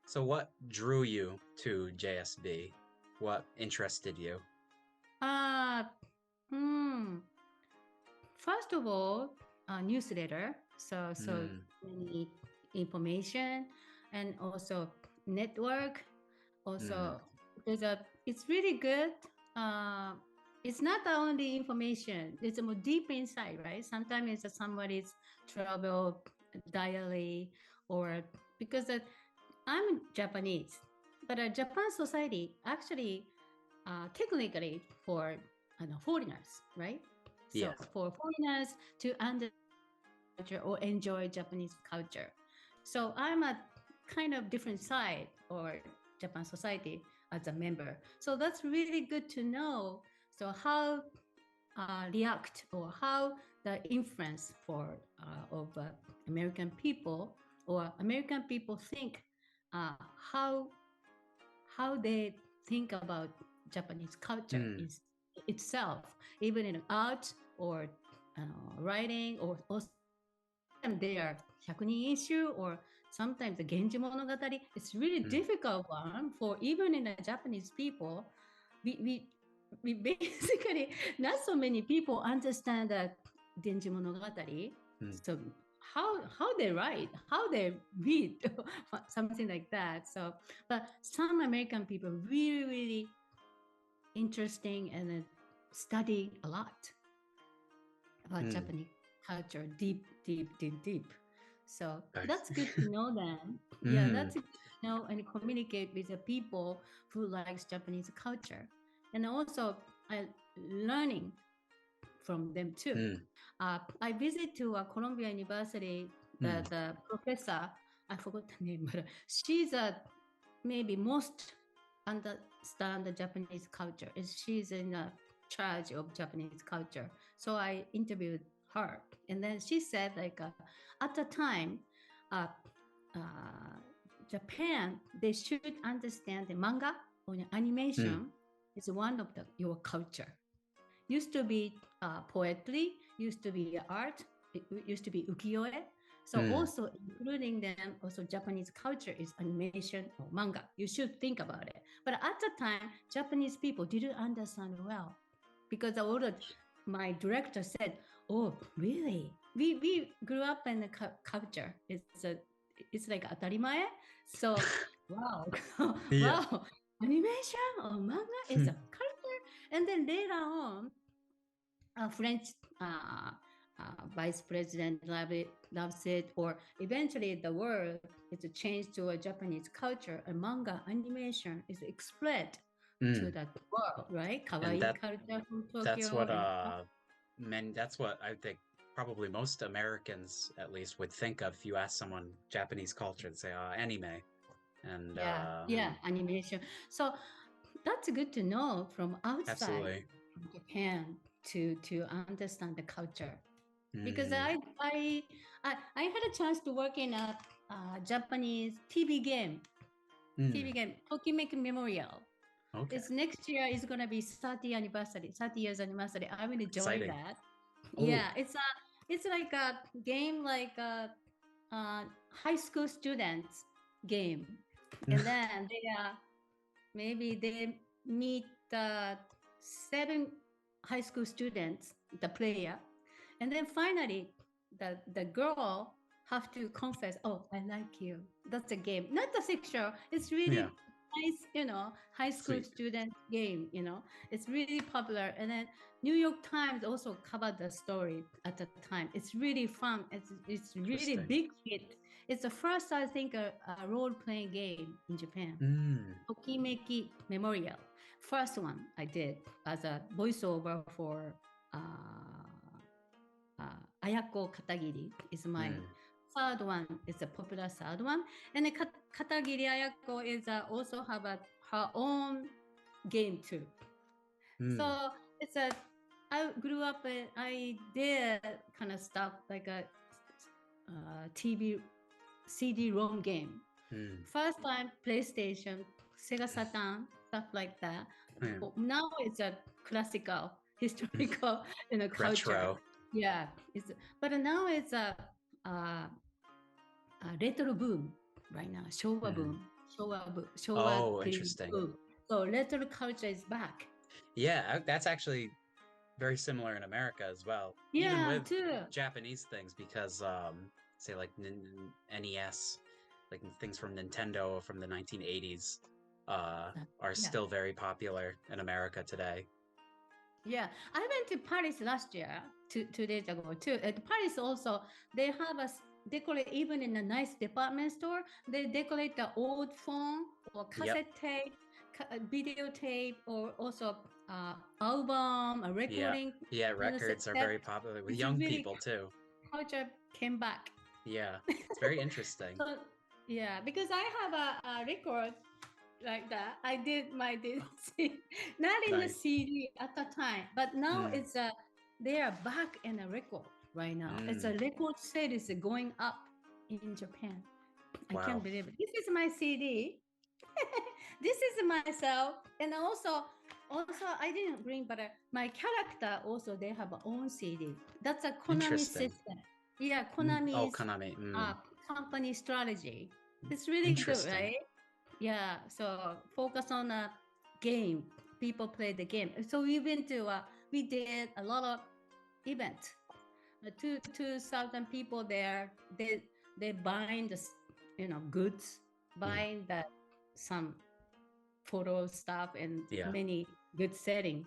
So what drew you to JSB? What interested you? Uh, hmm. First of all, a newsletter. So Mm, many information and also network. mm, Also, it's really good. Uh, it's not only information, it's a more deep insight, right? Sometimes it's somebody's travel diary or because I'm Japanese, but a Japan society actually technically for foreigners, right? So yes. for foreigners to understand or enjoy Japanese culture. So I'm a kind of different side or Japan society as a member. So that's really good to know. So how react or how the influence for of American people or American people think how they think about Japanese culture Mm, is itself, even in art or writing or also they are 100人一首 or sometimes the Genji Monogatari. It's really mm, difficult one for even in the Japanese people. We basically not so many people understand that Genji Monogatari. mm, So how they write, how they read, something like that. So, but some American people really interesting and study a lot about mm. Japanese culture, deep. So I that's see. good to know them. Yeah, Mm, that's good to know and communicate with the people who likes Japanese culture. And also I learning from them too. mm, I visit to Columbia University, mm. the professor, I forgot the name, but she's a maybe most understand the Japanese culture. Is she's in charge of Japanese culture. So I interviewed her, and then she said like at the time, uh, uh, Japan they should understand the manga or the Mm, animation is one of your culture. Used to be poetry, used to be art, it used to be ukiyo-e. So mm. also including them, also Japanese culture is animation or manga. You should think about it. But at the time, Japanese people didn't understand well because all the my director said, "Oh, really? We grew up in the culture. It's like atarimae. So wow, Yeah. wow, animation or manga is a culture." And then later on, French vice president loves it, or eventually the world is changed to a Japanese culture. A manga animation is spread to Mm. the world, right? And Kawaii that culture from that's Tokyo what and that's what I think probably most Americans at least would think of if you ask someone Japanese culture and say anime. And yeah, animation. So that's good to know from outside absolutely. from Japan to understand the culture. Because Mm, I had a chance to work in a Japanese TV mm. game, Tokimeki Memorial. Okay. It's next year is gonna be 30 anniversary, 30 years anniversary. I will join Exciting. that. Oh. Yeah, it's like a game like a high school students game, and then they are maybe they meet seven high school students, the player, and then finally the girl have to confess, oh, I like you. That's a game, not the sexual. It's Yeah. really nice, high school Sweet. student game. It's really popular. And then New York Times also covered the story at the time. It's really fun. It's really Interesting. big hit. It's the first, I think, a role playing game in Japan. Mm, Tokimeki Memorial. First one I did as a voiceover for Ayako Katagiri is my mm, third one. It's a popular third one. And then Katagiri Ayako is also have her own game too. mm. So I grew up, I did kind of stuff like a TV CD-ROM game. Mm. First time PlayStation, Sega Saturn, stuff like that. Yeah. Now it's a classical, historical, culture. Retro. Yeah, but now it's a retro boom right now, Showa Mm. boom. showa Oh, period interesting. boom. So retro culture is back. Yeah, that's actually very similar in America as well. Even Yeah, with too. Japanese things, because say like NES, like things from Nintendo from the 1980s, are Yeah. still very popular in America today. Yeah, I went to Paris last year, 2 days ago too. At Paris also, they have a decorate even in a nice department store. They decorate the old phone or Yep. cassette tape, videotape, or also album, a Yeah. recording. Yeah, records are very popular with young Really people too. culture came back. Yeah, it's very interesting. So yeah, because I have a record like that. I did my DC, not in the Nice. CD at the time, but now Mm. it's a they are back in a record right now. It's a record sale is going up in Japan. I Wow. can't believe it. This is my CD. This is myself, and also I didn't bring, but my character also they have a own CD. That's a Konami Interesting. system. Yeah, Oh, Konami's Konami. company strategy. It's really good, Interesting. right? Yeah, so focus on a game. People play the game. So we went to we did a lot of events. 2,000 people there. They buying the goods, buying the some photo stuff and Yeah. many good setting.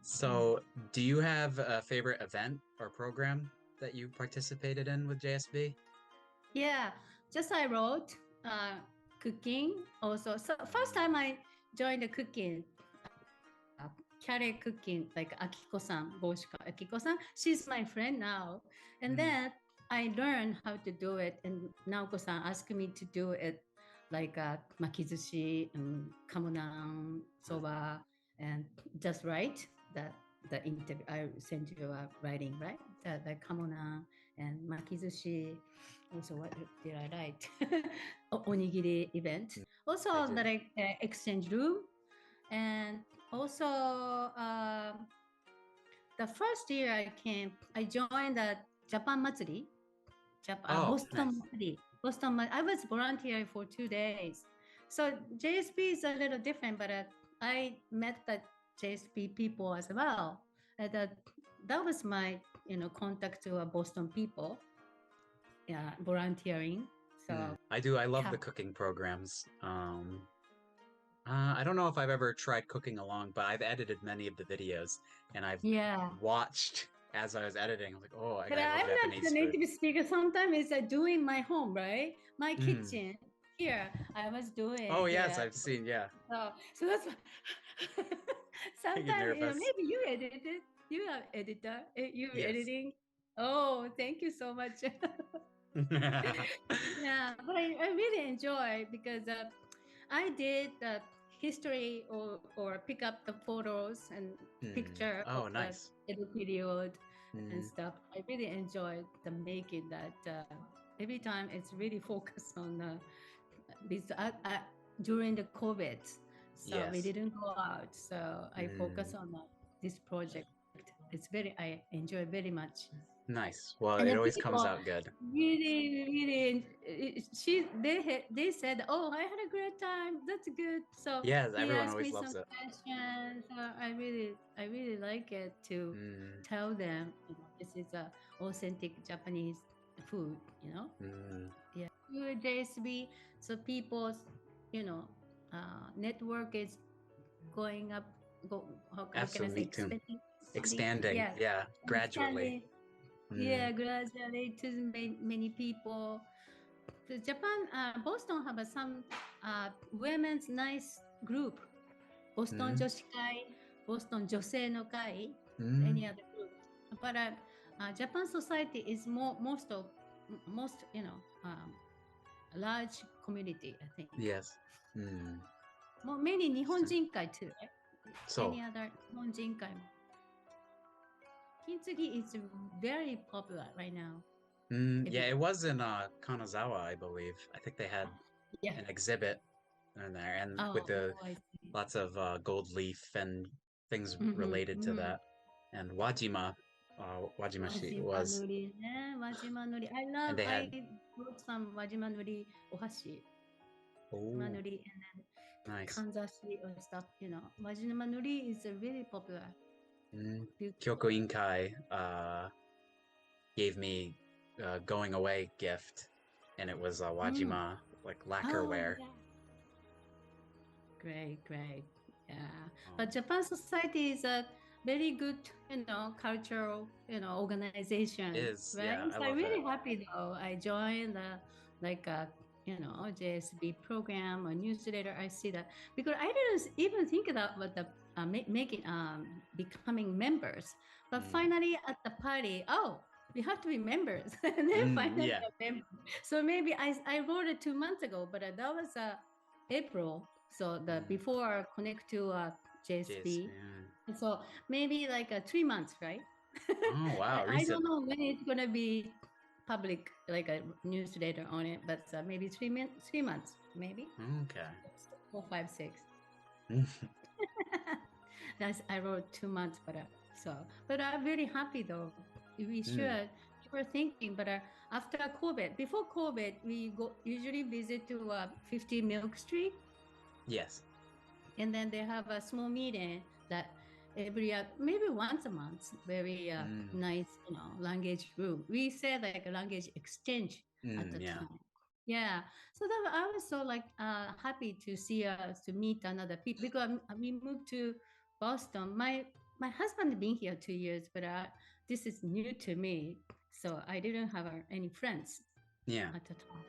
So, do you have a favorite event or program that you participated in with JSB? Yeah, just I wrote cooking also. So first time I joined the cooking, carry cooking like Akiko-san, Goshika Akiko-san. She's my friend now. And then I learned how to do it. And Naoko-san asked me to do it like makizushi and kamonang, soba, and just write the interview. I sent you a writing, right? The kamonang and makizushi. Also, what did I write? Onigiri event. Also, like exchange room. And also, the first year I came, I joined the Japan Matsuri, Boston Nice. Matsuri. I was volunteering for 2 days. So JSP is a little different, but I met the JSP people as well. And that was my, contact to Boston people. Yeah, volunteering. So I love the cooking programs. I don't know if I've ever tried cooking along, but I've edited many of the videos, and I've watched as I was editing. I was like, oh, I But love I'm not Japanese the food. native speaker. Sometimes it's doing my home, right? My kitchen here. I was doing. Oh yes, I've seen. Yeah. So that's Making sometimes nervous. maybe you edited. You are editor. You Yes. editing. Oh, thank you so much. Yeah, but I really enjoy because I did the history or pick up the photos and picture of nice. the period and stuff. I really enjoyed the making that. Every time it's really focused on this during the COVID, so we didn't go out. So I focus on this project. I enjoy very much. Nice. Well, And it the always comes people out good. really, they said, "Oh, I had a great time. That's good." So Yes, he everyone asked always me loves some it. questions. I really like it to tell them, this is a authentic Japanese food. Yeah, through JSB, so people's, network is going up. How can I say Absolutely. Expanding. Yeah, gradually. Yeah, gradually to many people. Japan, Boston have some women's nice group. Boston Joshikai, Boston Josei no Kai, any other group. But Japan society is most, large community, I think. Yes. Many Nihonjinkai too. Right? So, Any other Nihonjinkai? Kintsugi is very popular right now. yeah, it was in Kanazawa, I believe. I think they had an exhibit in there, and with the lots of gold leaf and things related to that. And Wajima, Wajimashi was. Wajima nori. I And they had. I brought some Wajima nori ohashi. Majanuma-nuri, and then kanzashi or stuff. Majanuma-nuri is really popular. Kyoko Inkai gave me a going away gift, and it was a Wajima like lacquerware. Yeah. Great. Yeah, but Japan Society is a very good, cultural, organization. Right? Yeah, so I'm really happy though. I joined the JSB program or newsletter. I see that because I didn't even think about what the making becoming members, but finally at the party, we have to be members, and then finally a member. So maybe I wrote it 2 months ago, but that was April. So the before connect to JSB. So maybe like 3 months, right? Oh wow! I don't know when it's gonna be public, like a newsletter on it, but maybe 3 months, maybe. Okay. 4, 5, 6. I wrote 2 months, but I'm very happy though. We should. We were thinking, but after COVID, before COVID, we usually visit to 50 Milk Street. Yes. And then they have a small meeting that every maybe once a month, very nice, language room. We said like a language exchange at the time. Yeah, so that I was so happy to see to meet another people because we moved to Boston. My husband been here 2 years, but this is new to me, so I didn't have any friends. Yeah. At the time.